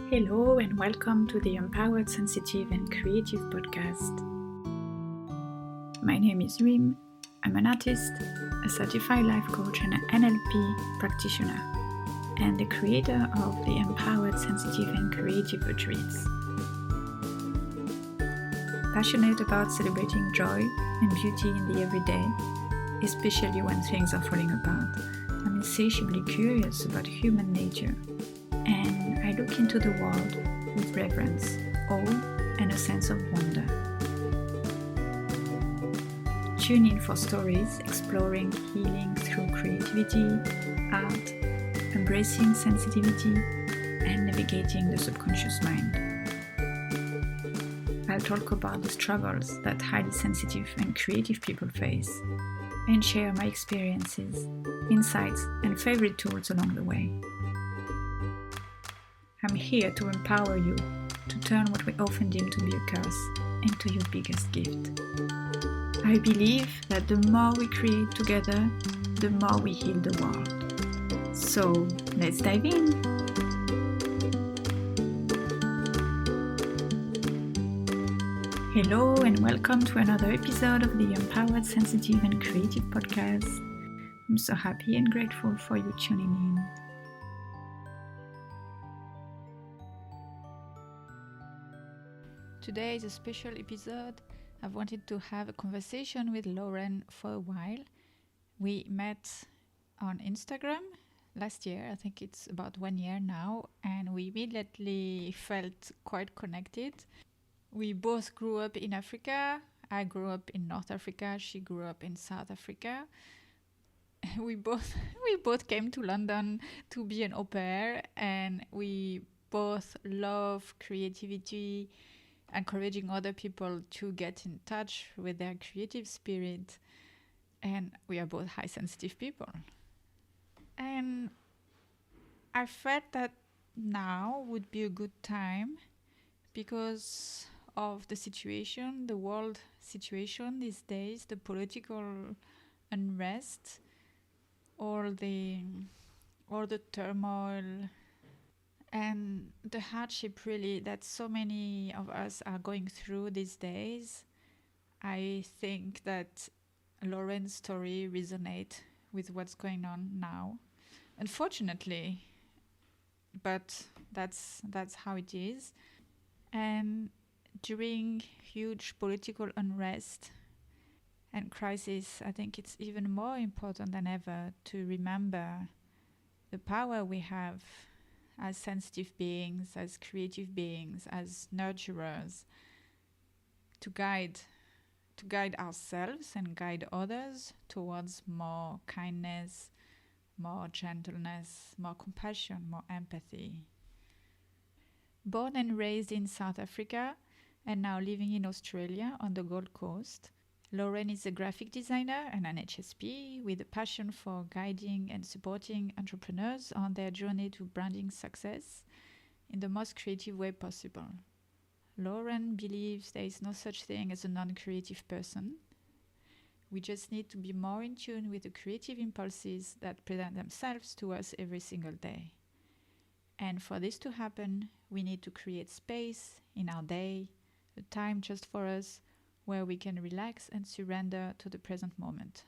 Hello and welcome to the Empowered, Sensitive and Creative podcast. My name is Rim. I'm an artist, a certified life coach and an NLP practitioner, and the creator of the Empowered, Sensitive and Creative retreats. Passionate about celebrating joy and beauty in the everyday, especially when things are falling apart, I'm insatiably curious about human nature, and I look into the world with reverence, awe, and a sense of wonder. Tune in for stories exploring healing through creativity, art, embracing sensitivity, and navigating the subconscious mind. I'll talk about the struggles that highly sensitive and creative people face, and share my experiences, insights, and favorite tools along the way. I'm here to empower you to turn what we often deem to be a curse into your biggest gift. I believe that the more we create together, the more we heal the world. So let's dive in. Hello and welcome to another episode of the Empowered, Sensitive and Creative podcast. I'm so happy and grateful for you tuning in. Today is a special episode. I've wanted to have a conversation with Lauren for a while. We met on Instagram last year, I think it's about 1 year now, and we immediately felt quite connected. We both grew up in Africa. I grew up in North Africa. She grew up in South Africa. We both came to London to be an au pair, and we both love creativity, encouraging other people to get in touch with their creative spirit. And we are both high sensitive people. And I felt that now would be a good time because of the situation, the world situation these days, the political unrest, all the turmoil and the hardship really that so many of us are going through these days. I think that Lauren's story resonates with what's going on now, unfortunately, but that's how it is. And during huge political unrest and crisis, I think it's even more important than ever to remember the power we have as sensitive beings, as creative beings, as nurturers, to guide ourselves and guide others towards more kindness, more gentleness, more compassion, more empathy. Born and raised in South Africa and now living in Australia on the Gold Coast, Lauren is a graphic designer and an HSP with a passion for guiding and supporting entrepreneurs on their journey to branding success in the most creative way possible. Lauren believes there is no such thing as a non-creative person. We just need to be more in tune with the creative impulses that present themselves to us every single day. And for this to happen, we need to create space in our day, a time just for us, where we can relax and surrender to the present moment,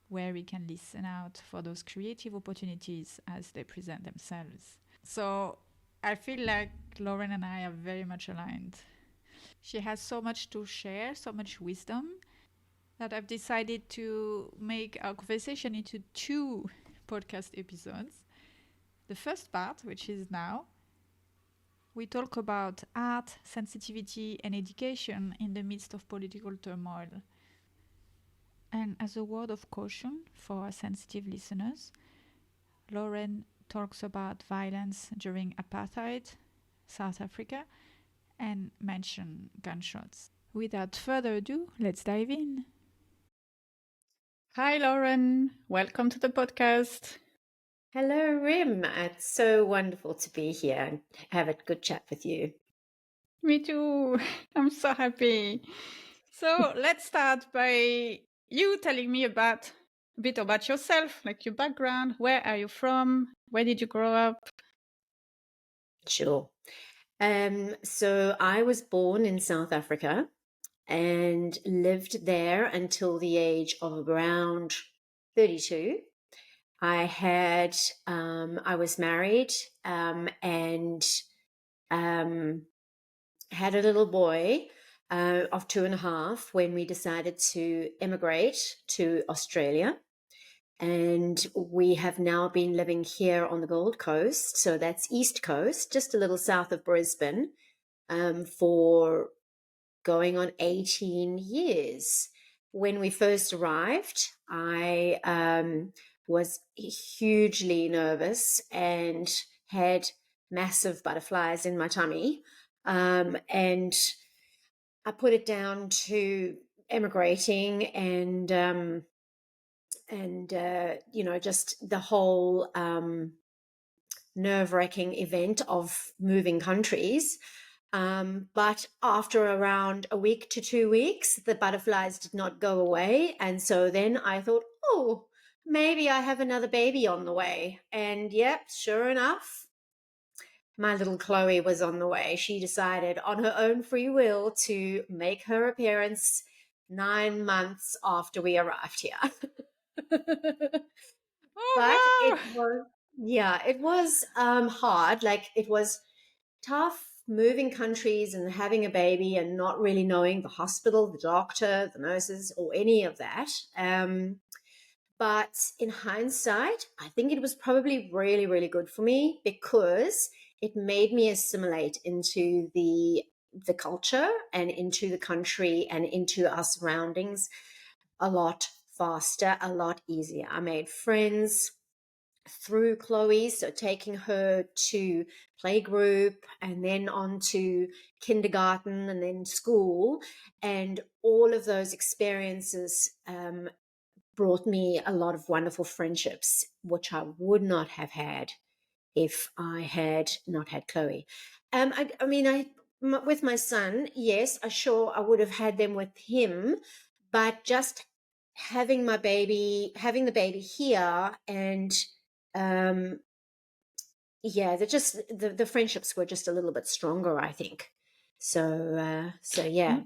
where we can listen out for those creative opportunities as they present themselves. So I feel like Lauren and I are very much aligned. She has so much to share, so much wisdom, that I've decided to make our conversation into 2 podcast episodes. The first part, which is now, we talk about art, sensitivity, and education in the midst of political turmoil. And as a word of caution for our sensitive listeners, Lauren talks about violence during apartheid, South Africa, and mention gunshots. Without further ado, let's dive in. Hi, Lauren. Welcome to the podcast. Hello, Rim. It's so wonderful to be here and have a good chat with you. Me too. I'm so happy. So let's start by you telling me a bit about yourself, like your background. Where are you from? Where did you grow up? Sure. So I was born in South Africa and lived there until the age of around 32. I was married, and um, had a little boy of 2.5 when we decided to emigrate to Australia. And we have now been living here on the Gold Coast. So that's East Coast, just a little south of Brisbane, for going on 18 years. When we first arrived, I was hugely nervous and had massive butterflies in my tummy. And I put it down to emigrating and just the whole nerve-wracking event of moving countries. But after around a week to 2 weeks, the butterflies did not go away. And so then I thought, oh, maybe I have another baby on the way. And yep, sure enough, my little Chloe was on the way. She decided on her own free will to make her appearance 9 months after we arrived here. But Oh it was hard. Like, it was tough moving countries and having a baby and not really knowing the hospital, the doctor, the nurses, or any of that. But in hindsight, I think it was probably really, really good for me because it made me assimilate into the culture and into the country and into our surroundings a lot faster, a lot easier. I made friends through Chloe, so taking her to playgroup and then on to kindergarten and then school, and all of those experiences brought me a lot of wonderful friendships, which I would not have had if I had not had Chloe. With my son, yes, I would have had them with him, but just having the baby here, and the friendships were just a little bit stronger, I think. So yeah.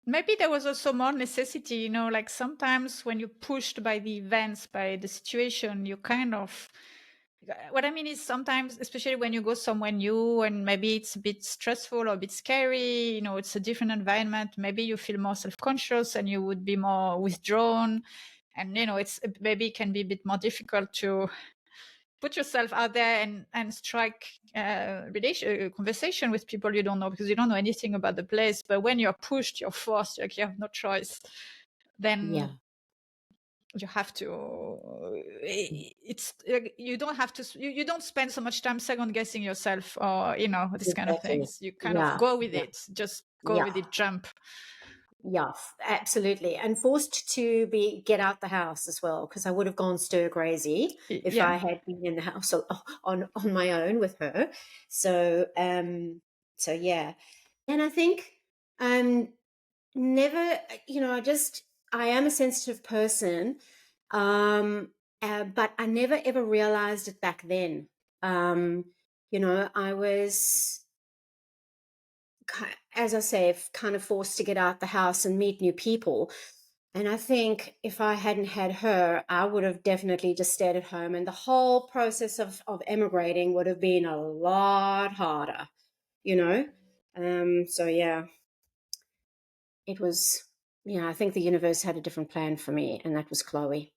maybe there was also more necessity, like sometimes when you're pushed by the events, by the situation, you kind of, what I mean is sometimes, especially when you go somewhere new and maybe it's a bit stressful or a bit scary, it's a different environment, maybe you feel more self-conscious and you would be more withdrawn, and it's maybe can be a bit more difficult to put yourself out there and strike conversation with people you don't know, because you don't know anything about the place. But when you're pushed, you're forced, like you have no choice, then Yeah. you have to, it's you don't have to, you don't spend so much time second guessing yourself, or this kind of Exactly. things. You kind of Yeah. go with Yeah. it, just go Yeah. with it, jump. Yeah, absolutely. And forced to get out the house as well, because I would have gone stir crazy if Yeah. I had been in the house on my own with her. So yeah. And I think never, I am a sensitive person, but I never ever realized it back then. I was, as I say, kind of forced to get out the house and meet new people. And I think if I hadn't had her, I would have definitely just stayed at home. And the whole process of emigrating would have been a lot harder, you know? So yeah, it was, I think the universe had a different plan for me, and that was Chloe.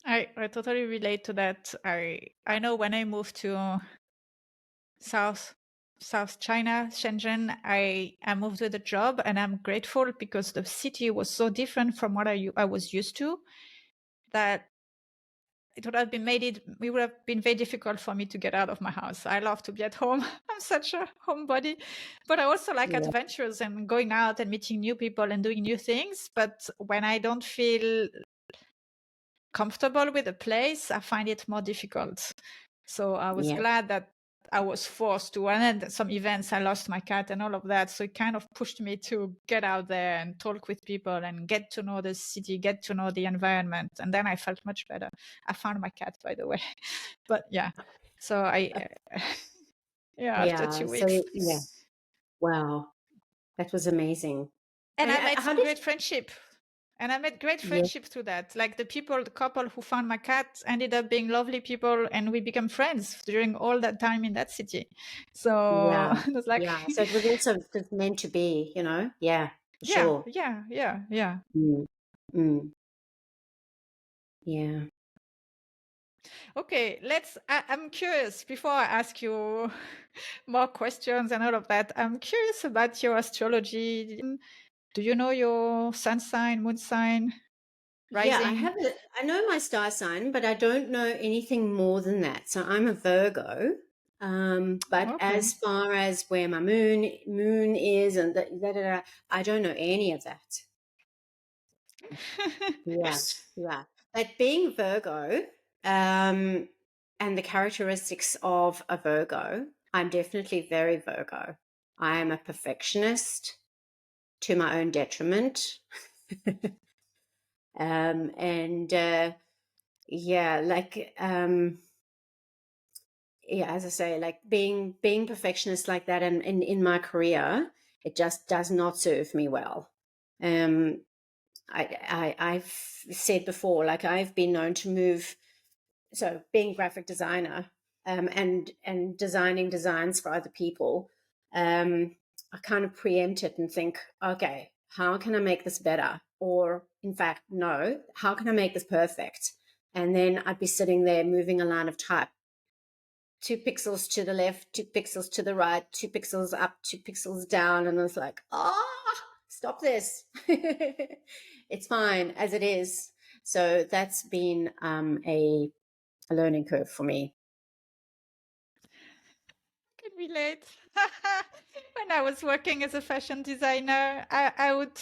I totally relate to that. I know when I moved to South China, Shenzhen, I moved with a job, and I'm grateful because the city was so different from what I was used to, that it would have been very difficult for me to get out of my house. I love to be at home. I'm such a homebody, but I also like Yeah, adventures and going out and meeting new people and doing new things. But when I don't feel comfortable with a place, I find it more difficult. So I was yeah, glad that I was forced to, and then some events, I lost my cat and all of that. So it kind of pushed me to get out there and talk with people and get to know the city, get to know the environment. And then I felt much better. I found my cat, by the way. But yeah, so after Yeah. 2 weeks. So yeah. Wow. That was amazing. And I made How did great friendship. And I made great yeah, friendship through that. Like the couple who found my cat ended up being lovely people, and we became friends during all that time in that city. So yeah, it was like, yeah. So it was also just meant to be, you know? Yeah, for yeah, sure. yeah, yeah, yeah. Mm, mm, yeah. Okay, I'm curious before I ask you more questions and all of that. I'm curious about your astrology. Do you know your sun sign, moon sign, Yeah, rising? I know my star sign, but I don't know anything more than that. So I'm a Virgo. But Okay. as far as where my moon is and I don't know any of that. Yeah, yeah. But being Virgo, and the characteristics of a Virgo, I'm definitely very Virgo. I am a perfectionist to my own detriment. And yeah, like yeah, as I say, like being perfectionist like that, and in my career, it just does not serve me well. Um, I've said before, like I've been known to move. So being graphic designer, and designing designs for other people, I kind of preempt it and think, okay, how can I make this better? Or in fact, no, how can I make this perfect? And then I'd be sitting there moving a line of type, 2 pixels to the left, 2 pixels to the right, 2 pixels up, 2 pixels down. And I was like, stop this. It's fine as it is. So that's been a learning curve for me. Can relate. When I was working as a fashion designer, I would,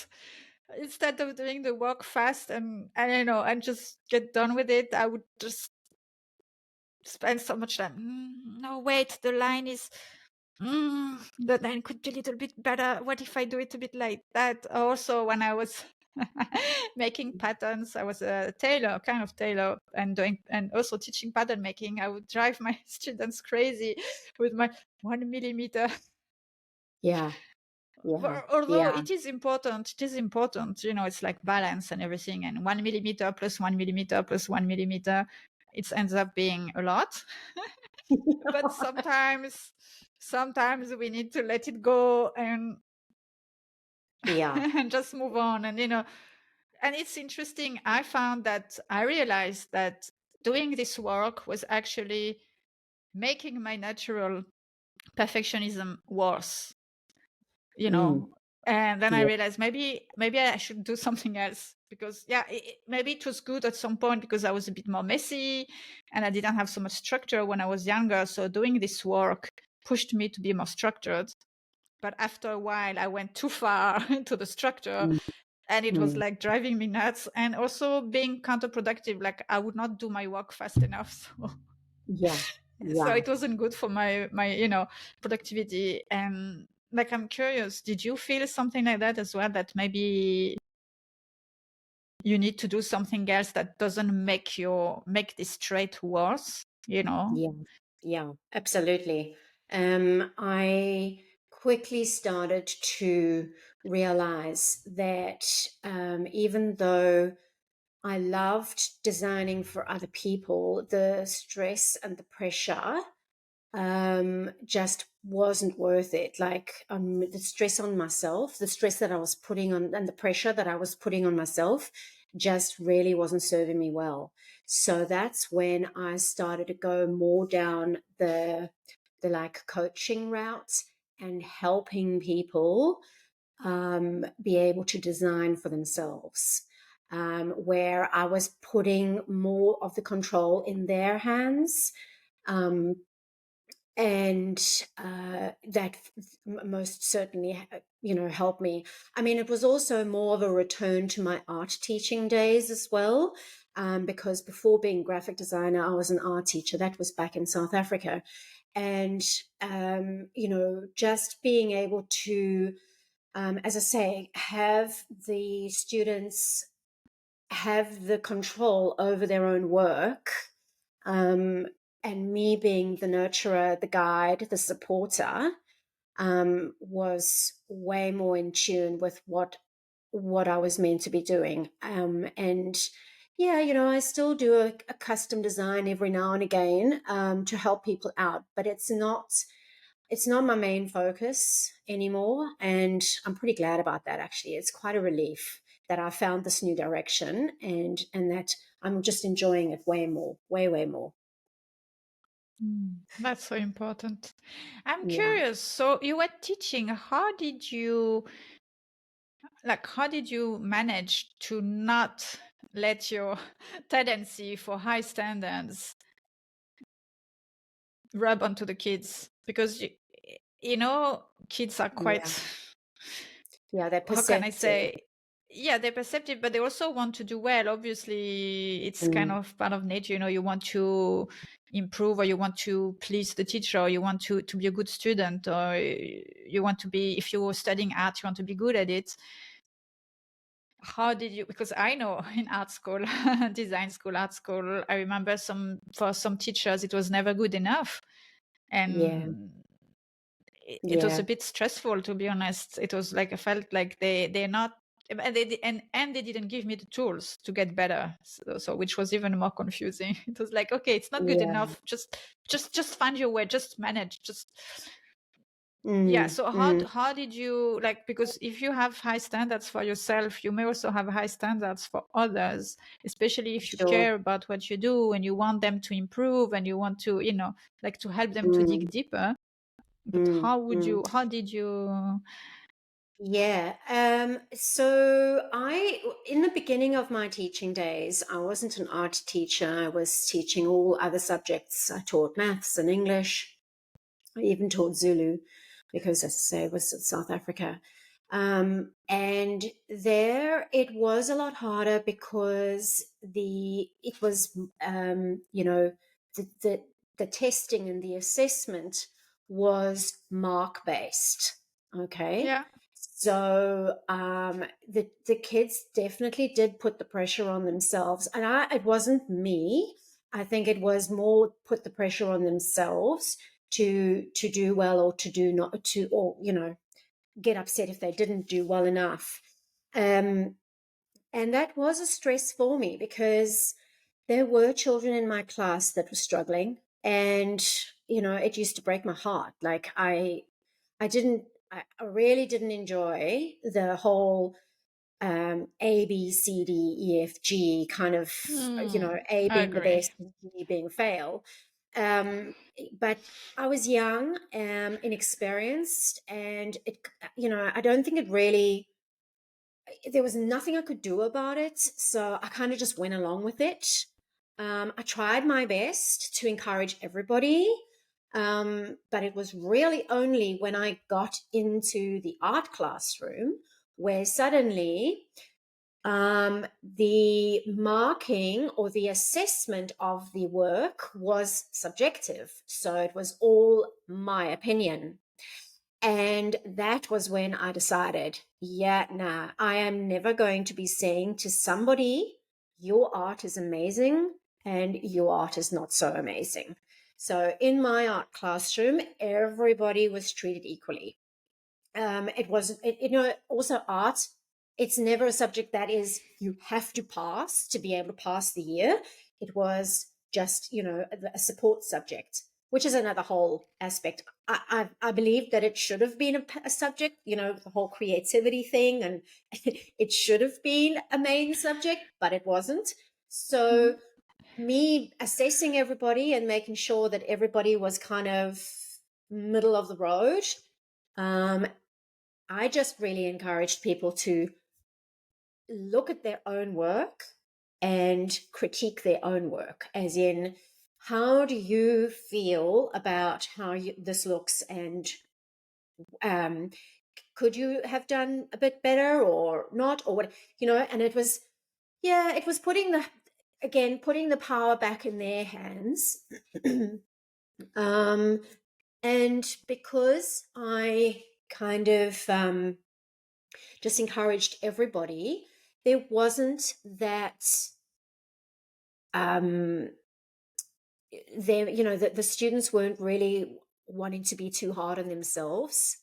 instead of doing the work fast and and just get done with it, I would just spend so much time. No, wait, the line is. The line could be a little bit better. What if I do it a bit like that? Also, when I was making patterns, I was a tailor, kind of tailor, and also teaching pattern making. I would drive my students crazy with my 1 millimeter. Yeah, yeah, Although yeah, it is important, it's like balance and everything. And 1 millimeter plus 1 millimeter plus 1 millimeter, it ends up being a lot. But sometimes we need to let it go and yeah. and just move on. And it's interesting. I realized that doing this work was actually making my natural perfectionism worse. you Mm, know and then I yeah, realized maybe I should do something else, because maybe it was good at some point because I was a bit more messy and I didn't have so much structure when I was younger, so doing this work pushed me to be more structured. But after a while I went too far into the structure, mm, and it was mm, like driving me nuts and also being counterproductive. Like I would not do my work fast enough. yeah, So yeah. it wasn't good for my productivity. And like, I'm curious, did you feel something like that as well, that maybe you need to do something else that doesn't make this trait worse? Yeah, yeah, absolutely. I quickly started to realize that, even though I loved designing for other people, the stress and the pressure just wasn't worth it. Like, the stress on myself, the stress that I was putting on, and the pressure that I was putting on myself just really wasn't serving me well. So that's when I started to go more down the like coaching route and helping people be able to design for themselves, where I was putting more of the control in their hands. Um, and that most certainly helped me. I mean, it was also more of a return to my art teaching days as well, because before being graphic designer I was an art teacher. That was back in South Africa. And just being able to, as I say, have the students have the control over their own work, and me being the nurturer, the guide, the supporter, was way more in tune with what I was meant to be doing. And yeah, I still do a custom design every now and again, to help people out, but it's not my main focus anymore. And I'm pretty glad about that, actually. It's quite a relief that I found this new direction, and that I'm just enjoying it way more, way, way more. That's so important. I'm Yeah. curious. So you were teaching. How did you manage to not let your tendency for high standards rub onto the kids? Because kids are Yeah. quite, Yeah. They're how can I perceptive. say, yeah, they're perceptive, but they also want to do well. Obviously, it's kind Mm, of part of nature. You want to improve, or you want to please the teacher, or you want to be a good student, or you want to be, if you're studying art, you want to be good at it. How did you, because I know in art school, design school, art school, I remember for some teachers it was never good enough, yeah. and it was Yeah. a bit stressful, to be honest. It was like I felt like they're not, and they didn't give me the tools to get better, so which was even more confusing. It was like, okay, it's not good Yeah. enough, just find your way, just manage, just. Yeah, Mm, so mm, how did you, like, because if you have high standards for yourself, you may also have high standards for others, especially if you sure. care about what you do and you want them to improve and you want to, like, to help them to dig Mm, deeper. But mm, mm. how did you? Yeah. So in the beginning of my teaching days, I wasn't an art teacher. I was teaching all other subjects. I taught maths and English. I even taught Zulu because, as I say, it was South Africa. And there it was a lot harder because it was, the, the testing and the assessment was mark based. Okay. Yeah. So the kids definitely did put the pressure on themselves, and it wasn't me. I think it was more put the pressure on themselves to do well, or to do not to, or get upset if they didn't do well enough. um and that was a stress for me, because there were children in my class that were struggling, and it used to break my heart. Like, I really didn't enjoy the whole A, B, C, D, E, F, G kind of, A I being the agree. best and G being fail. But I was young, inexperienced, and I don't think there was nothing I could do about it. So I kind of just went along with it. I tried my best to encourage everybody. But it was really only when I got into the art classroom where suddenly the marking or the assessment of the work was subjective. So it was all my opinion. And that was when I decided, yeah, nah, I am never going to be saying to somebody, your art is amazing and your art is not so amazing. So in my art classroom, everybody was treated equally. It was, also art. It's never a subject that is, you have to pass to be able to pass the year. It was just, a support subject, which is another whole aspect. I believe that it should have been a subject, the whole creativity thing, and it should have been a main subject, but it wasn't. So me assessing everybody and making sure that everybody was kind of middle of the road, um, I just really encouraged people to look at their own work and critique their own work, as in, how do you feel about how this looks, and um, could you have done a bit better or not, or what, and it was, yeah, it was putting the power back in their hands. um, and because I kind of just encouraged everybody, there wasn't that, um, the students weren't really wanting to be too hard on themselves.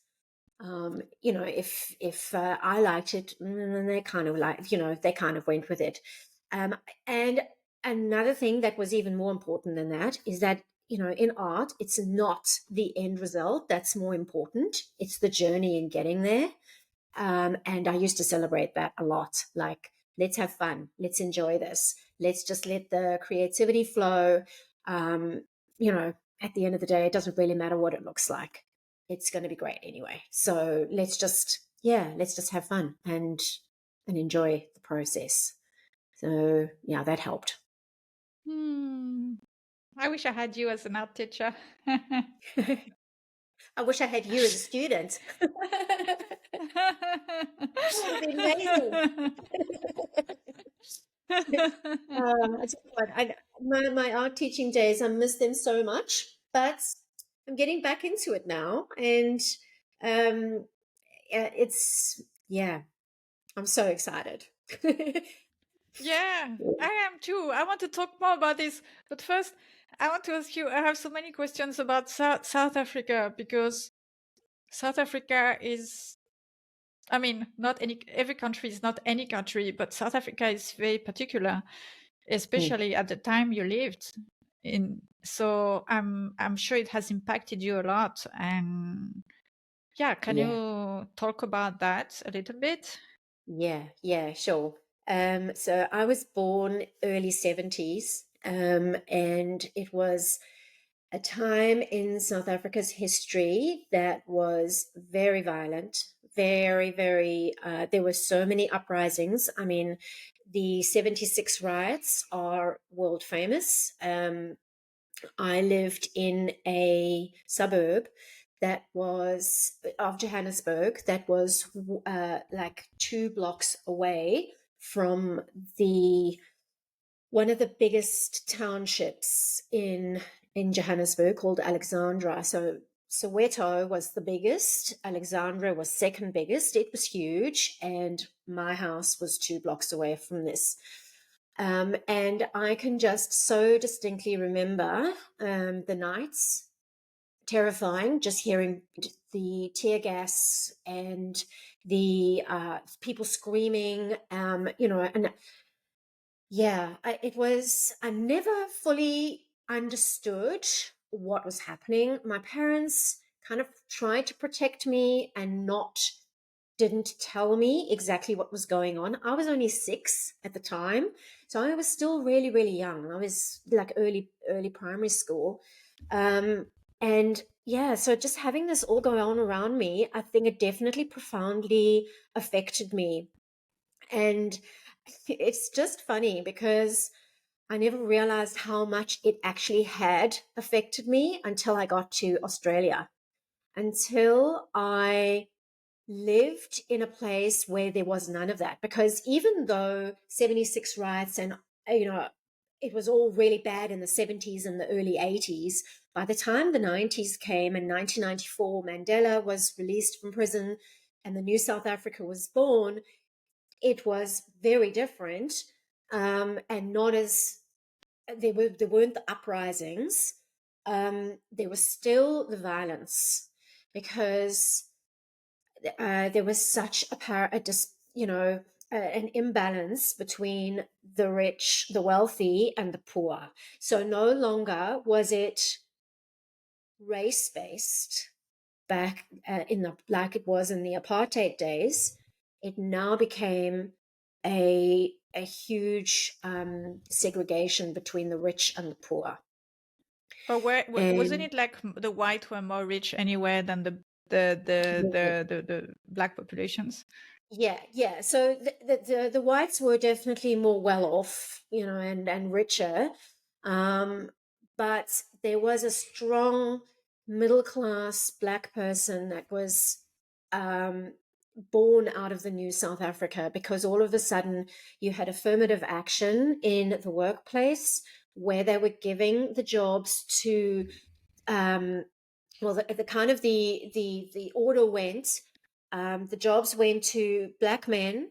If I liked it, then they kind of they kind of went with it. And another thing that was even more important than that is that, in art, it's not the end result that's more important. It's the journey in getting there. And I used to celebrate that a lot. Like, let's have fun. Let's enjoy this. Let's just let the creativity flow. Um, at the end of the day, it doesn't really matter what it looks like. It's going to be great anyway. So let's just have fun and enjoy the process. So yeah, that helped. I wish I had you as an art teacher. I wish I had you as a student. That would be amazing. I tell you what, my art teaching days, I miss them so much, but I'm getting back into it now, and yeah, I'm so excited. Yeah, I am too. I want to talk more about this, but first, I want to ask you. I have so many questions about South Africa, because South Africa is, I mean, not every country is not any country, but South Africa is very particular, especially at the time you lived in. So I'm sure it has impacted you a lot. And yeah, can Yeah, you talk about that a little bit? yeah, sure. So I was born early 70s, and it was a time in South Africa's history that was very violent, very, very, there were so many uprisings. I mean, the 76 riots are world famous. I lived in a suburb that was of Johannesburg, that was like 2 blocks away from the one of the biggest townships in Johannesburg, called Alexandra. So Soweto was the biggest, Alexandra was second biggest. It was huge, and my house was 2 blocks away from this. And I can just so distinctly remember the nights, terrifying, just hearing the tear gas and the people screaming, and yeah, I never fully understood what was happening. My parents kind of tried to protect me and didn't tell me exactly what was going on. I was only 6 at the time, so I was still really, really young. I was like early primary school. And yeah, so just having this all going on around me, I think it definitely profoundly affected me. And it's just funny because I never realized how much it actually had affected me until I got to Australia, until I lived in a place where there was none of that. Because even though 76 riots and, you know, it was all really bad in the 70s and the early 80s, by the time the 90s came, in 1994, Mandela was released from prison and the new South Africa was born, it was very different, and not as there weren't the uprisings. There was still the violence because there was such an imbalance between the rich, the wealthy, and the poor. So no longer was it race based back like it was in the apartheid days. It now became a huge segregation between the rich and the poor. But wasn't And it like the white were more rich anywhere than the black populations? yeah. So the whites were definitely more well off, and richer. But there was a strong middle class black person that was um, born out of the new South Africa, because all of a sudden you had affirmative action in the workplace where they were giving the jobs to the kind of the order went, the jobs went to black men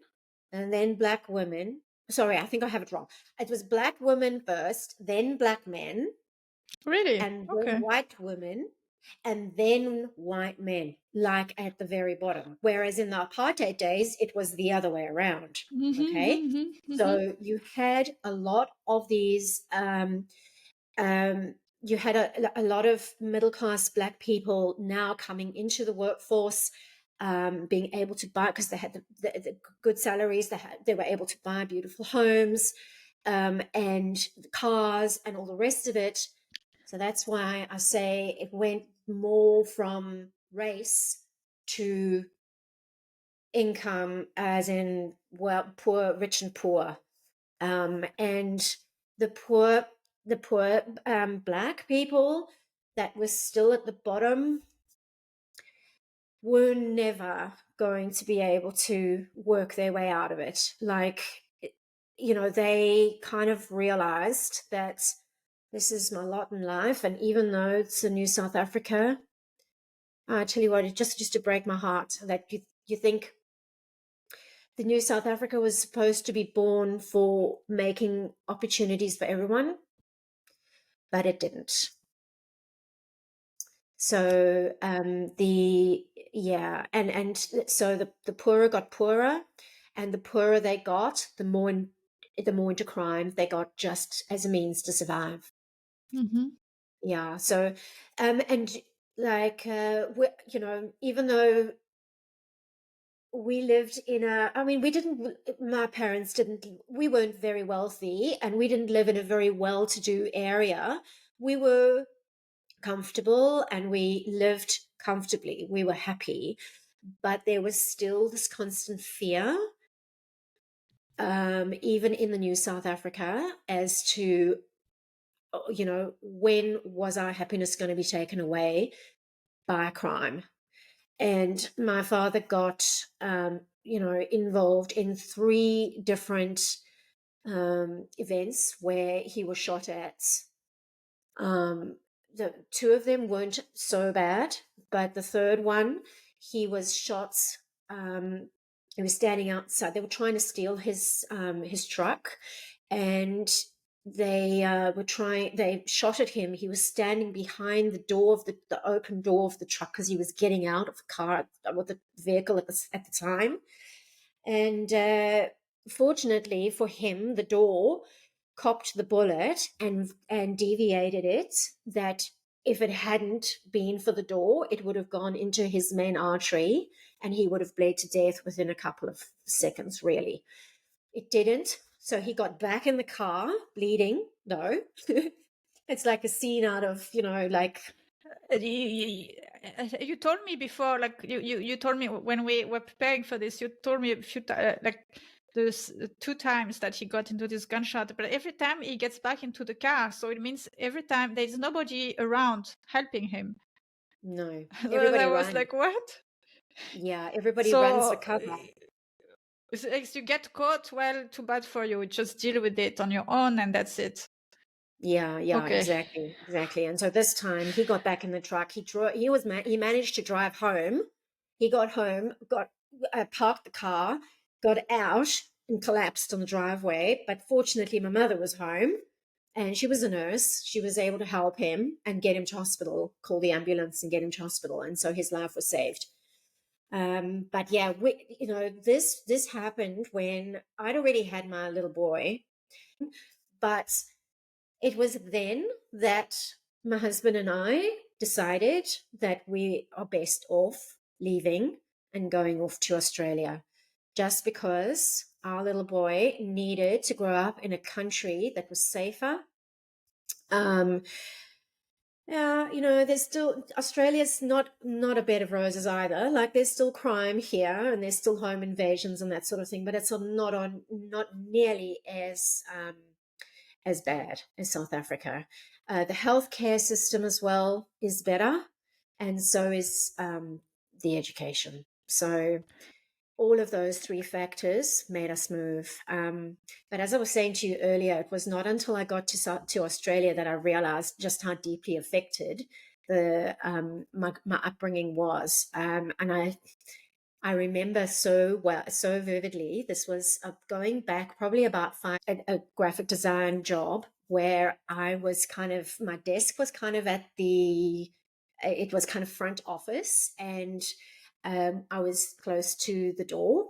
and then black women. Sorry, I think I have it wrong. It was black women first, then black men, Really? and then Okay. white women, and then white men, like at the very bottom. Whereas in the apartheid days, it was the other way around. Okay. So you had a lot of these, you had a lot of middle class Black people now coming into the workforce, being able to buy, because they had the good salaries, they were able to buy beautiful homes, and cars and all the rest of it. So that's why I say it went more from race to income, as in, well, poor, rich and poor. And the poor, Black people that were still at the bottom were never going to be able to work their way out of it. Like, they kind of realized that this is my lot in life. And even though it's a new South Africa, I tell you what, it just used to break my heart that you think the new South Africa was supposed to be born for making opportunities for everyone, but it didn't. So and so the poorer got poorer, and the poorer they got, the more into crime they got, just as a means to survive. Yeah. So and like even though we lived in my parents didn't, we weren't very wealthy, and we didn't live in a very well-to-do area. We were comfortable and we lived comfortably. We were happy, but there was still this constant fear, even in the new South Africa, as to, when was our happiness going to be taken away by a crime? And my father got, involved in 3 different events where he was shot at. The 2 of them weren't so bad, but the third one, he was shot. He was standing outside. They were trying to steal his truck, and they shot at him. He was standing behind the door of the open door of the truck, because he was getting out of the car, or the vehicle at the time. And fortunately for him, the door copped the bullet and deviated it, that if it hadn't been for the door, it would have gone into his main artery and he would have bled to death within a couple of seconds, really. It didn't. So he got back in the car, bleeding, though. It's like a scene out of, like... You told me before, like you told me when we were preparing for this, you told me a few like there's 2 times that he got into this gunshot, but every time he gets back into the car, so it means every time there's nobody around helping him. No, Well, I everybody was ran. like, what? Yeah, everybody runs for So cover. if you get caught, well, too bad for you. Just deal with it on your own, and that's it. Yeah, Okay. exactly. And so this time he got back in the truck. He managed to drive home. He got home, parked the car, got out, and collapsed on the driveway. But fortunately, my mother was home, and she was a nurse. She was able to help him and get him to hospital, call the ambulance and get him to hospital, and so his life was saved. But yeah, this happened when I'd already had my little boy, but it was then that my husband and I decided that we are best off leaving and going off to Australia, just because our little boy needed to grow up in a country that was safer. Yeah, there's still, Australia's not a bed of roses either. Like, there's still crime here, and there's still home invasions and that sort of thing, but it's not nearly as bad as South Africa. The healthcare system as well is better, and so is the education. So all of those 3 factors made us move. But as I was saying to you earlier, it was not until I got to Australia that I realized just how deeply affected my upbringing was. And I remember so vividly. This was going back probably about 5 a graphic design job where I was kind of, my desk was kind of it was kind of front office, and I was close to the door.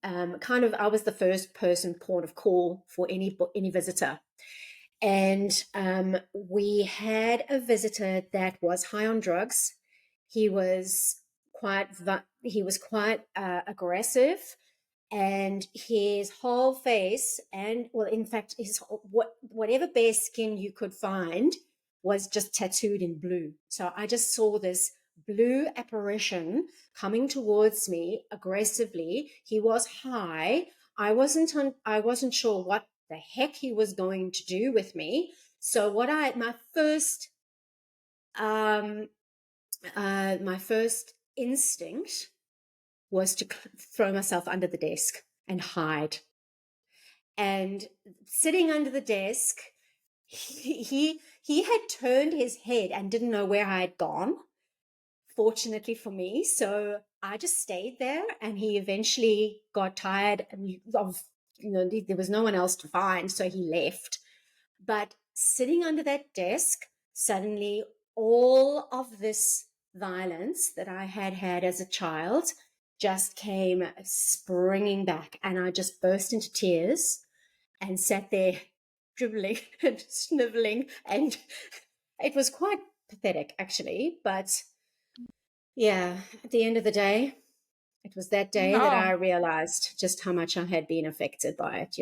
I was the first person port of call for any visitor. And we had a visitor that was high on drugs. He was quite aggressive, and his whole face, and well, in fact, whatever bare skin you could find was just tattooed in blue. So I just saw this blue apparition coming towards me aggressively. He was high. I wasn't sure what the heck he was going to do with me. So my first instinct was to throw myself under the desk and hide. And sitting under the desk, he had turned his head and didn't know where I had gone, fortunately for me. So I just stayed there, and he eventually got tired of, there was no one else to find, so he left. But sitting under that desk, suddenly all of this violence that I had had as a child just came springing back, and I just burst into tears and sat there dribbling and sniveling, and it was quite pathetic, actually. But yeah, at the end of the day, it was that day that I No, realized just how much I had been affected by it.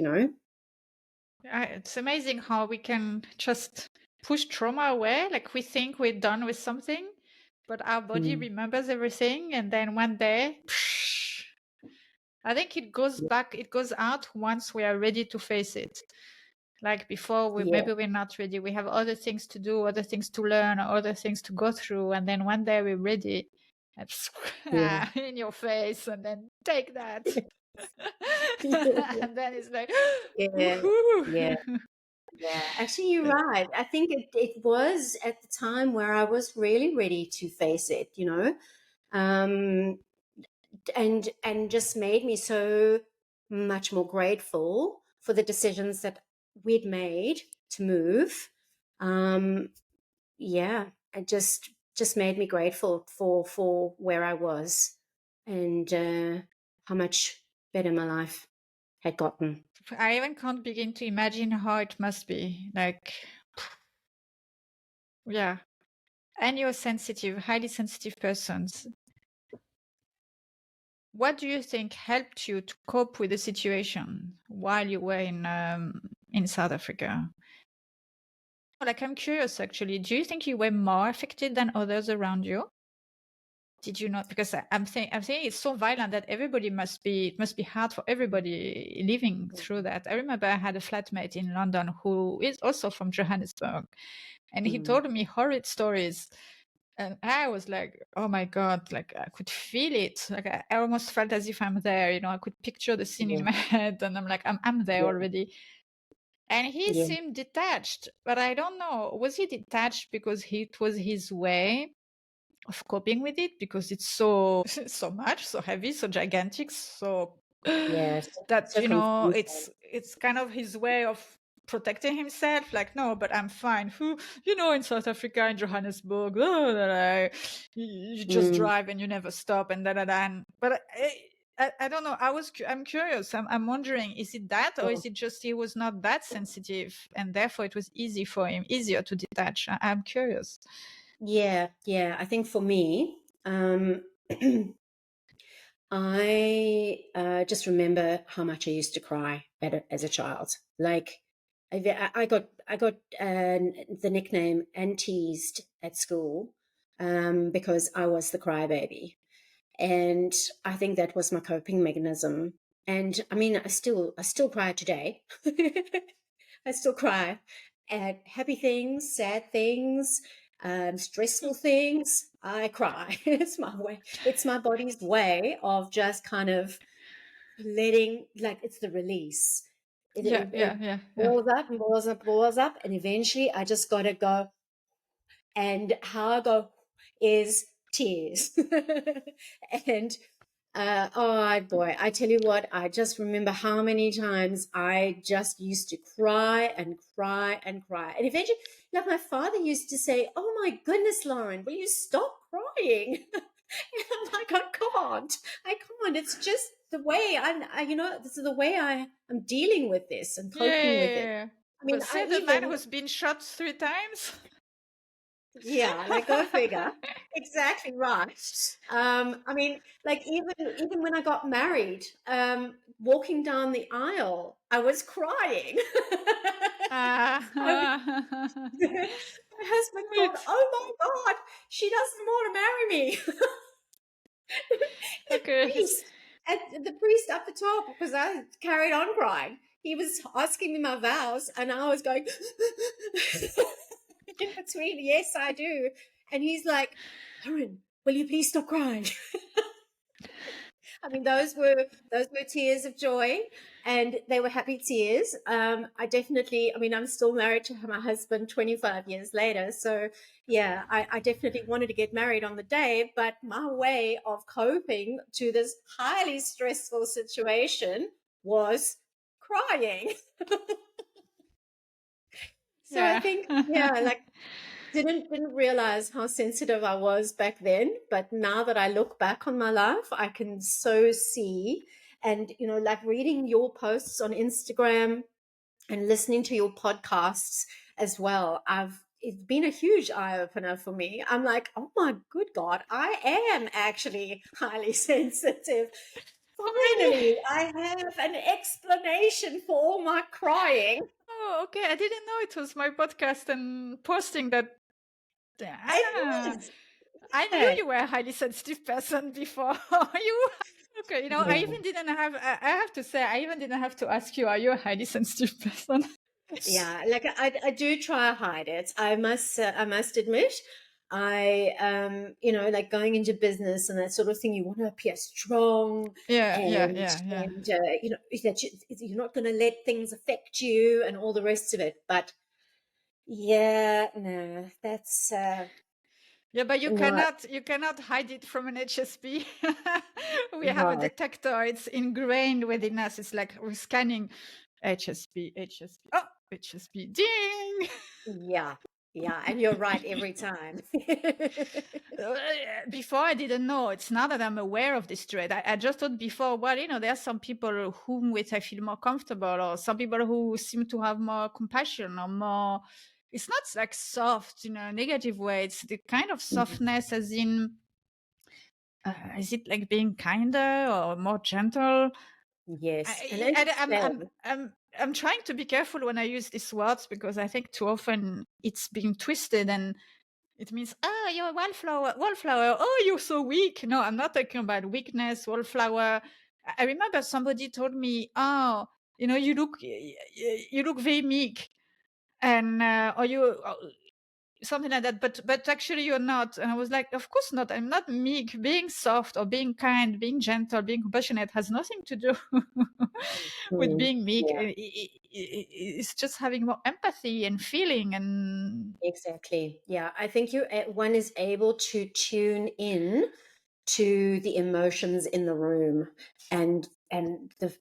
it's amazing how we can just push trauma away. Like we think we're done with something, but our body Mm. remembers everything, and then one day, I think it goes back, it goes out once we are ready to face it. Like before, Yeah, maybe we're not ready. We have other things to do, other things to learn, other things to go through, and then one day we're ready. And yeah. in your face, and then take that. And then it's like, Yeah, yeah, woohoo. yeah. Actually, you're right. I think it was at the time where I was really ready to face it, um, and just made me so much more grateful for the decisions that we'd made to move. Um, yeah, it just made me grateful for where I was, and how much better my life had gotten. I even can't begin to imagine how it must be. Like, yeah. And you're sensitive, highly sensitive persons. What do you think helped you to cope with the situation while you were in South Africa? Like, I'm curious, actually. Do you think you were more affected than others around you? Did you not? Because I'm saying it's so violent that everybody it must be hard for everybody living through that. I remember I had a flatmate in London who is also from Johannesburg, and he Mm, told me horrid stories. And I was like, oh my God, like I could feel it. Like I almost felt as if I'm there, I could picture the scene in yeah, my head, and I'm like, I'm there yeah, already. And he yeah, seemed detached, but I don't know. Was he detached because it was his way of coping with it, because it's so so much, so heavy, so gigantic, so yeah. that So confusing. it's kind of his way of protecting himself, like, no, but I'm fine. Who, in South Africa, in Johannesburg, you just Mm, drive and you never stop, and but I don't know. I'm curious. I'm wondering, is it that, or yeah, is it just he was not that sensitive and therefore it was easier to detach? I'm curious. yeah, yeah. I think for me, I just remember how much I used to cry as a child. Like, I got the nickname and teased at school, because I was the crybaby, and I think that was my coping mechanism. And I mean, I still cry today. I still cry at happy things, sad things, stressful things. I cry. It's my way. It's my body's way of just kind of letting, like, it's the release. It, Yeah, it, yeah, it yeah, yeah. boils up and boils up, boils up, and eventually I just got to go. And how I go is tears. And Oh boy, I tell you what, I just remember how many times I just used to cry and cry and cry. And eventually, like my father used to say, "Oh my goodness, Lauren, will you stop crying?" And I'm like, I can't. It's just the way this is the way I'm dealing with this and Yeah, coping yeah, with it. yeah. I mean, But I say the man even who's been shot 3 times. Yeah, like go figure. Exactly right. I mean, like even when I got married, walking down the aisle, I was crying. I was, my husband thought, Wait. "Oh my God, she doesn't want to marry me." the Okay. priest, the priest up the top, because I carried on crying. He was asking me my vows, and I was going in between. Yes, I do. And he's like, "Lauren, will you please stop crying?" I mean, those were tears of joy, and they were happy tears. I mean, I'm still married to my husband 25 years later. So, yeah, I definitely wanted to get married on the day, but my way of coping to this highly stressful situation was crying. So I Yeah. think, yeah, like didn't realize how sensitive I was back then, but now that I look back on my life, I can so see. And like reading your posts on Instagram and listening to your podcasts as well, it's been a huge eye opener for me. I'm like, oh my good God, I am actually highly sensitive. Really? Finally, I have an explanation for all my crying. Oh, okay. I didn't know it was my podcast and posting that. It Ah, is. I knew Yeah. you were a highly sensitive person before. you okay? I Yeah. even didn't have. I have to say, I even didn't have to ask you. Are you a highly sensitive person? Yeah, like I do try to hide it. I must admit, like going into business and that sort of thing, you want to appear strong Yeah, yeah, and yeah, yeah. that you're not going to let things affect you and all the rest of it. But yeah, no, that's Yeah, but not you cannot hide it from an HSP. We have a right. detector. It's ingrained within us. It's like we're scanning HSP, HSP. Oh, HSP. Ding. Yeah, yeah, and you're right every time. Uh, Before I didn't know. It's now that I'm aware of this trait. I just thought before, well, there are some people whom with I feel more comfortable, or some people who seem to have more compassion or more. It's not like soft in a negative way. It's the kind of softness as in, is it like being kinder or more gentle? Yes, and I, as you I, I'm, I'm, say, I'm, I'm trying to be careful when I use these words because I think too often it's being twisted and it means, oh, you're a wallflower, wallflower. Oh, you're so weak. No, I'm not talking about weakness, wallflower. I remember somebody told me, oh, you look very meek, and or you something like that. But actually, you're not. And I was like, of course not. I'm not meek. Being soft or being kind, being gentle, being compassionate has nothing to do with mm, being meek. yeah. It's just having more empathy and feeling and Exactly. Yeah. I think one is able to tune in to the emotions in the room and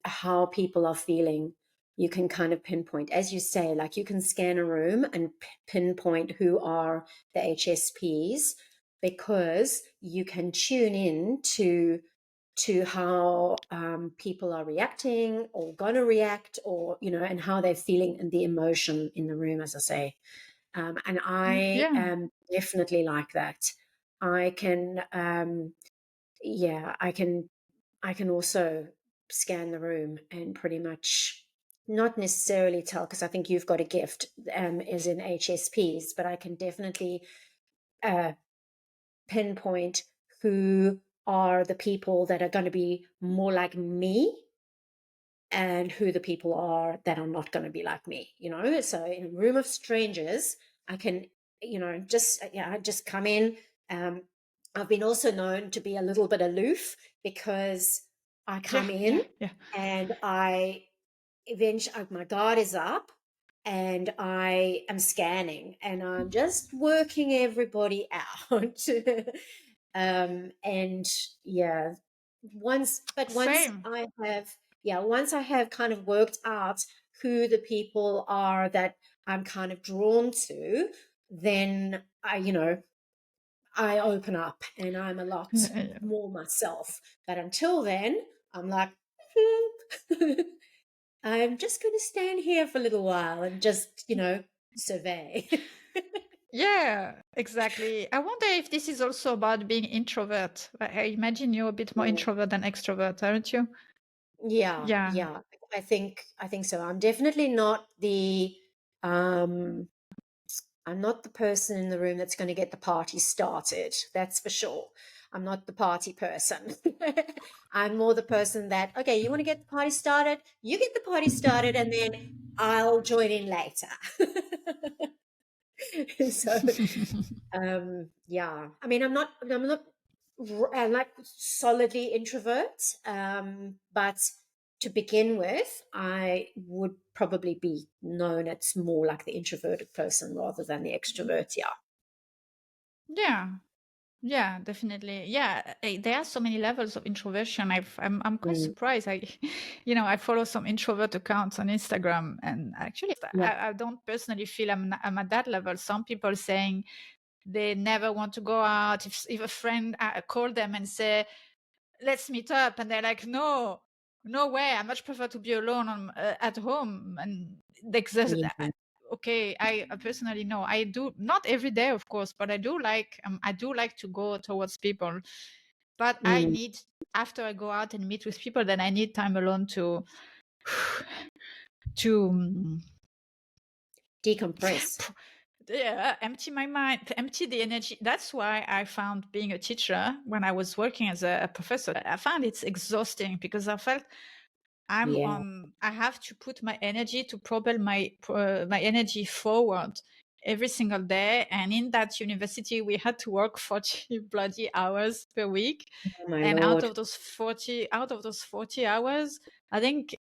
how people are feeling. You can kind of pinpoint, as you say, like you can scan a room and pinpoint who are the HSPs because you can tune in to how people are reacting or gonna react or and how they're feeling and the emotion in the room, as I say. And I yeah. am definitely like that. I can, yeah, I can also scan the room and pretty much not necessarily tell because I think you've got a gift, as in HSPs, but I can definitely uh, pinpoint who are the people that are going to be more like me and who the people are that are not going to be like me, So in a room of strangers, I can, I just come in. Um, I've been also known to be a little bit aloof because I Yeah, come yeah, in yeah. and I eventually my guard is up and I am scanning and I'm just working everybody out. And yeah, Same. once I have kind of worked out who the people are that I'm kind of drawn to, then I open up and I'm a lot Yeah, yeah. more myself. But until then, I'm like, I'm just going to stand here for a little while and just, survey. Yeah, exactly. I wonder if this is also about being introvert. I imagine you're a bit more Mm. introvert than extrovert, aren't you? Yeah, Yeah. yeah. I think so. Um I'm not the person in the room that's going to get the party started. That's for sure. I'm not the party person. I'm more the person that, okay, you want to get the party started? You get the party started and then I'll join in later. So, yeah. I mean, I'm not solidly introvert. But to begin with, I would probably be known as more like the introverted person rather than the extrovert. Yeah. Yeah. Yeah, definitely. Yeah, there are so many levels of introversion. I'm quite Mm, surprised. I follow some introvert accounts on Instagram, and actually, yeah. I don't personally feel I'm at that level. Some people saying they never want to go out. If a friend call them and say, let's meet up, and they're like, no, no way, I much prefer to be alone at home. And Yeah. okay, I personally know I do not every day, of course, but I do like to go towards people, but I Mm, need, after I go out and meet with people, then I need time alone to to decompress. yeah, empty my mind, empty the energy. That's why I found being a teacher, when I was working as a professor, I found it's exhausting, because I felt Yeah. I have to put my energy to propel my energy forward every single day. And in that university, we had to work 40 bloody hours per week. Oh my And Lord. out of those 40 hours, I think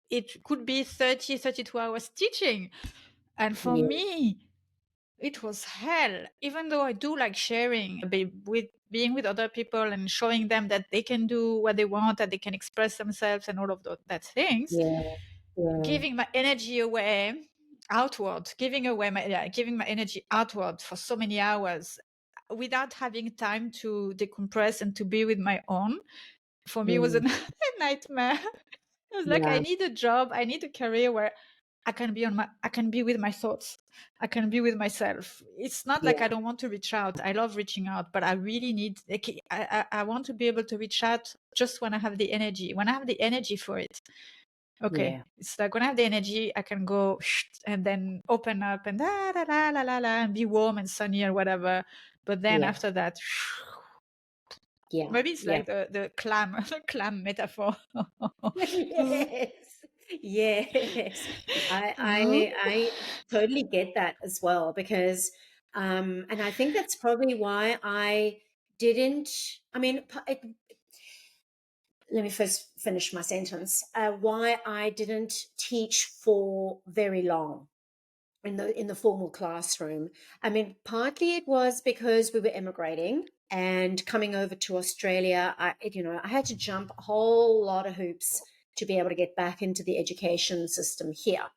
it could be 32 hours teaching. And for Yeah. me, it was hell. Even though I do like sharing, with being with other people and showing them that they can do what they want, that they can express themselves and all of that things, Yeah. Yeah. giving my energy away outward, giving my energy outward for so many hours without having time to decompress and to be with my own, for me was a Mm, nightmare. I was like, I yeah. need a job, I need a career where I can be with my thoughts. I can be with myself. It's not like Yeah. I don't want to reach out. I love reaching out, but I really need, like, I want to be able to reach out just when I have the energy, for it. Okay. Yeah. It's like when I have the energy, I can go and then open up and la la la la la la and be warm and sunny or whatever. But then Yeah. after that, Yeah. maybe it's Yeah. like the clam, the clam metaphor. Yes. Yes. I Mm. I I totally get that as well because and I think that's probably why I didn't I mean let me first finish my sentence. Why I didn't teach for very long in the formal classroom. I mean, partly it was because we were immigrating and coming over to Australia. I had to jump a whole lot of hoops to be able to get back into the education system here,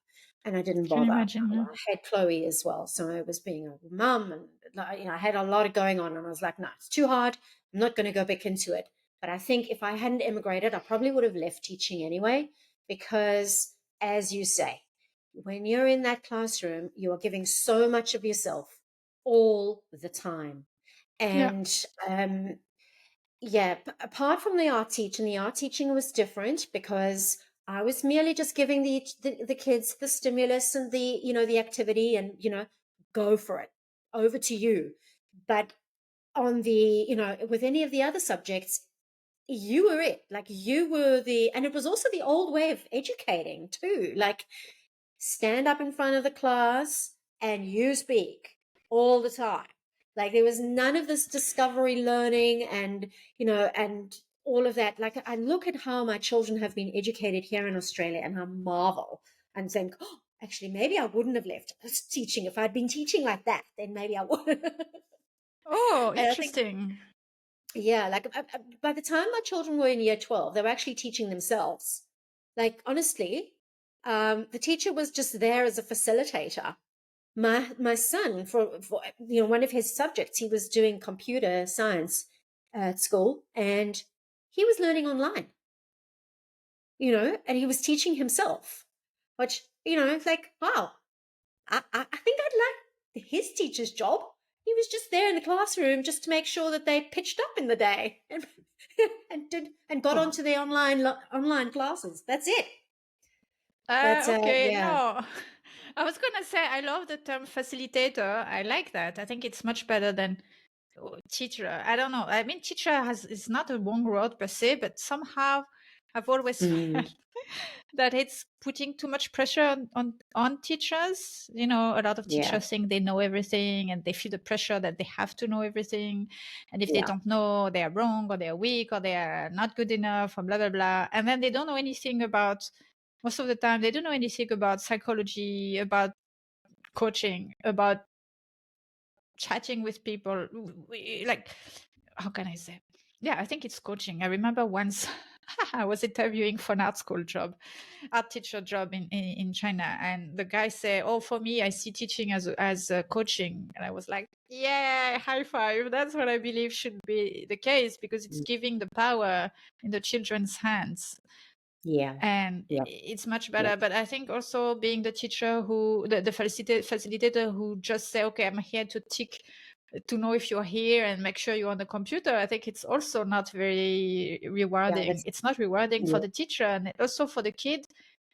and I didn't Can you bother. imagine? I had Chloe as well, so I was being a mum, and I had a lot of going on, and I was like, no, it's too hard. I'm not going to go back into it. But I think if I hadn't immigrated, I probably would have left teaching anyway, because as you say, when you're in that classroom, you are giving so much of yourself all the time. Yeah. And yeah, apart from the art teaching was different because I was merely just giving the kids the stimulus and the activity and go for it, over to you. But on the with any of the other subjects, you were it, like you were and it was also the old way of educating too, like stand up in front of the class and you speak all the time. Like there was none of this discovery learning and all of that. Like I look at how my children have been educated here in Australia and I marvel and think, oh, actually, maybe I wouldn't have left teaching. If I'd been teaching like that, then maybe I would. Oh, And I think interesting. Yeah, like by the time my children were in year 12, they were actually teaching themselves. Like, honestly, the teacher was just there as a facilitator. My son, for one of his subjects, he was doing computer science at school, and he was learning online, and he was teaching himself, which, it's like, wow, I think I'd like his teacher's job. He was just there in the classroom just to make sure that they pitched up in the day and and got onto the online classes. That's it. But Okay, yeah. no. I was gonna say I love the term facilitator. I like that. I think it's much better than teacher. I don't know. I mean, teacher is not a wrong word per se, but somehow I've always felt that it's putting too much pressure on teachers. A lot of Yeah. teachers think they know everything, and they feel the pressure that they have to know everything. And if they Yeah. don't know, they are wrong, or they are weak, or they are not good enough, or blah blah blah. And then they don't know anything about. Most of the time, they don't know anything about psychology, about coaching, about chatting with people. Like, how can I say? Yeah, I think it's coaching. I remember once I was interviewing for an art teacher job in China, and the guy said, "Oh, for me, I see teaching as coaching," and I was like, "Yeah, high five! That's what I believe should be the case, because it's giving the power in the children's hands." Yeah. And Yeah. it's much Yeah. better. But I think also being the teacher the facilitator who just say, okay, I'm here to know if you're here and make sure you're on the computer. I think it's also not very Yeah. rewarding. It's not rewarding for Yeah. the teacher, and also for the kid.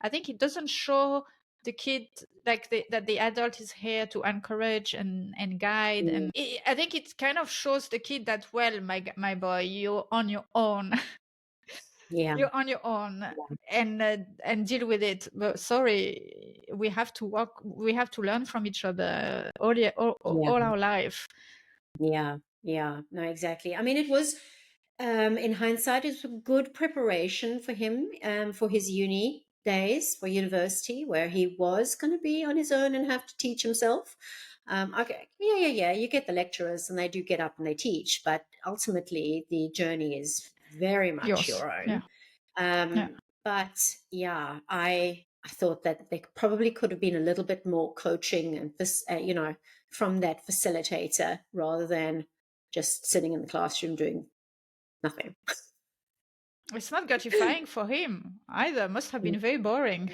I think it doesn't show the kid like that the adult is here to encourage and guide. And I think it kind of shows the kid that, well, my boy, you're on your own. Yeah. You're on your own, and deal with it. But sorry, we have to learn from each other Yeah. all our life. Yeah. Yeah. No, exactly. I mean, it was, in hindsight, it's a good preparation for him, for his uni days, for university, where he was going to be on his own and have to teach himself. Okay. Yeah. You get the lecturers, and they do get up and they teach, but ultimately the journey is very much Yours. your Yeah. own. Yeah. But yeah, I thought that there probably could have been a little bit more coaching and this, from that facilitator rather than just sitting in the classroom doing nothing. It's not gratifying for him either. Must have been very boring.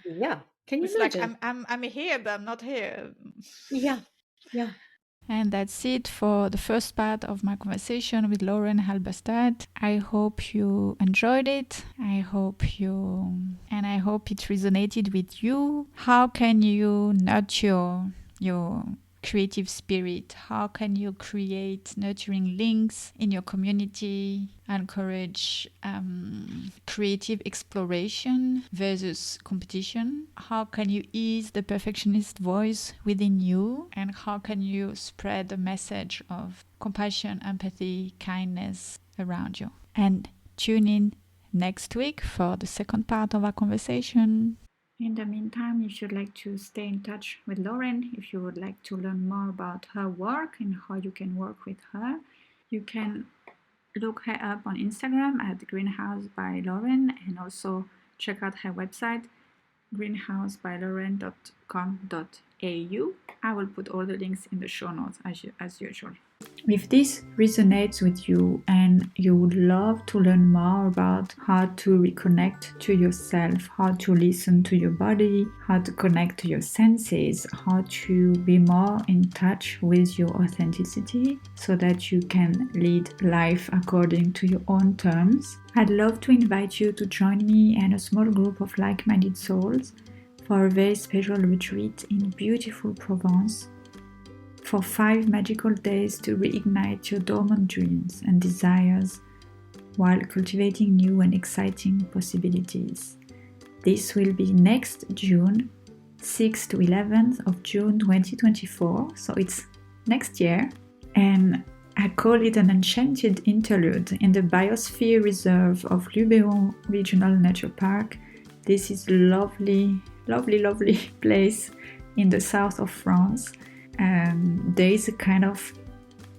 Yeah, can you It's like imagine? I'm here, but I'm not here. Yeah, yeah, And that's it for the first part of my conversation with Lauren Halberstadt. I hope you enjoyed it. I hope it resonated with you. How can you nurture your creative spirit? How can you create nurturing links in your community, encourage creative exploration versus competition? How can you ease the perfectionist voice within you? And how can you spread the message of compassion, empathy, kindness around you? And tune in next week for the second part of our conversation. In the meantime, if you'd like to stay in touch with Lauren, if you would like to learn more about her work and how you can work with her, you can look her up on Instagram at Greenhouse by Lauren, and also check out her website, greenhousebylauren.com.au. I will put all the links in the show notes as usual. If this resonates with you and you would love to learn more about how to reconnect to yourself, how to listen to your body, how to connect to your senses, how to be more in touch with your authenticity so that you can lead life according to your own terms, I'd love to invite you to join me and a small group of like-minded souls for a very special retreat in beautiful Provence for 5 magical days to reignite your dormant dreams and desires while cultivating new and exciting possibilities. This will be next June, 6th to 11th of June 2024, so it's next year, and I call it an enchanted interlude in the Biosphere Reserve of Luberon Regional Nature Park. This is a lovely place in the south of France. There is a kind of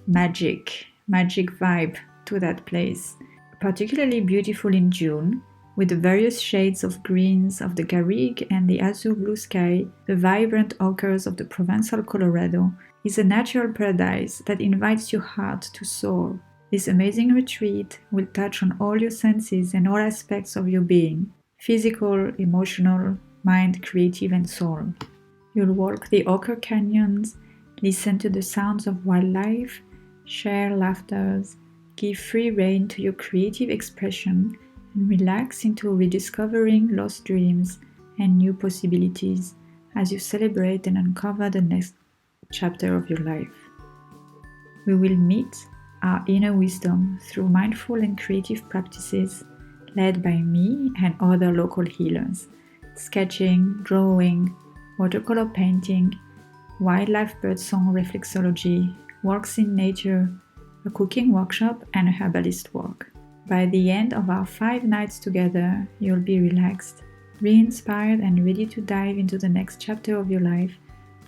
magic vibe to that place. Particularly beautiful in June, with the various shades of greens of the Garrigue and the azure blue sky, the vibrant ochres of the Provençal Colorado, is a natural paradise that invites your heart to soar. This amazing retreat will touch on all your senses and all aspects of your being, physical, emotional, mind, creative, and soul. You'll walk the ochre canyons, listen to the sounds of wildlife, share laughters, give free rein to your creative expression, and relax into rediscovering lost dreams and new possibilities as you celebrate and uncover the next chapter of your life. We will meet our inner wisdom through mindful and creative practices led by me and other local healers: sketching, drawing, watercolor painting, wildlife birdsong reflexology, walks in nature, a cooking workshop, and a herbalist walk. By the end of our 5 nights together, you'll be relaxed, re-inspired, and ready to dive into the next chapter of your life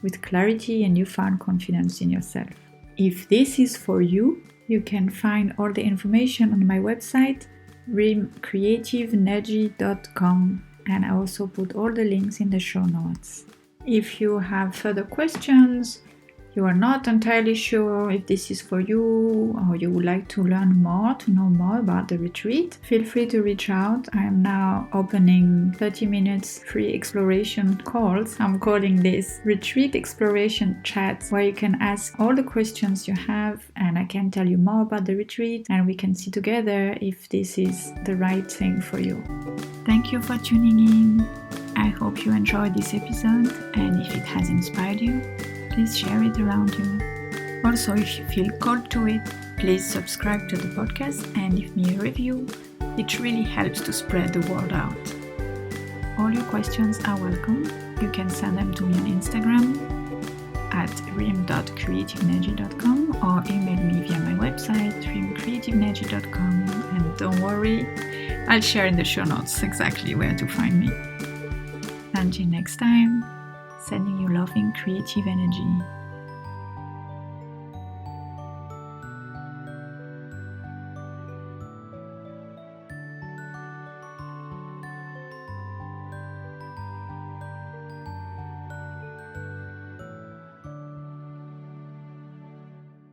with clarity and newfound confidence in yourself. If this is for you, you can find all the information on my website, rimcreativenergy.com, and I also put all the links in the show notes. If you have further questions, you are not entirely sure if this is for you, or you would like to learn more, to know more about the retreat, feel free to reach out. I am now opening 30 minutes free exploration calls. I'm calling this Retreat Exploration Chats, where you can ask all the questions you have and I can tell you more about the retreat and we can see together if this is the right thing for you. Thank you for tuning in. I hope you enjoyed this episode, and if it has inspired you, please share it around you. Also, if you feel called to it, please subscribe to the podcast and leave me a review. It really helps to spread the word out. All your questions are welcome. You can send them to me on Instagram at rim.creativenergy.com or email me via my website rimcreativenergy.com, and don't worry, I'll share in the show notes exactly where to find me. Until next time, sending you loving creative energy.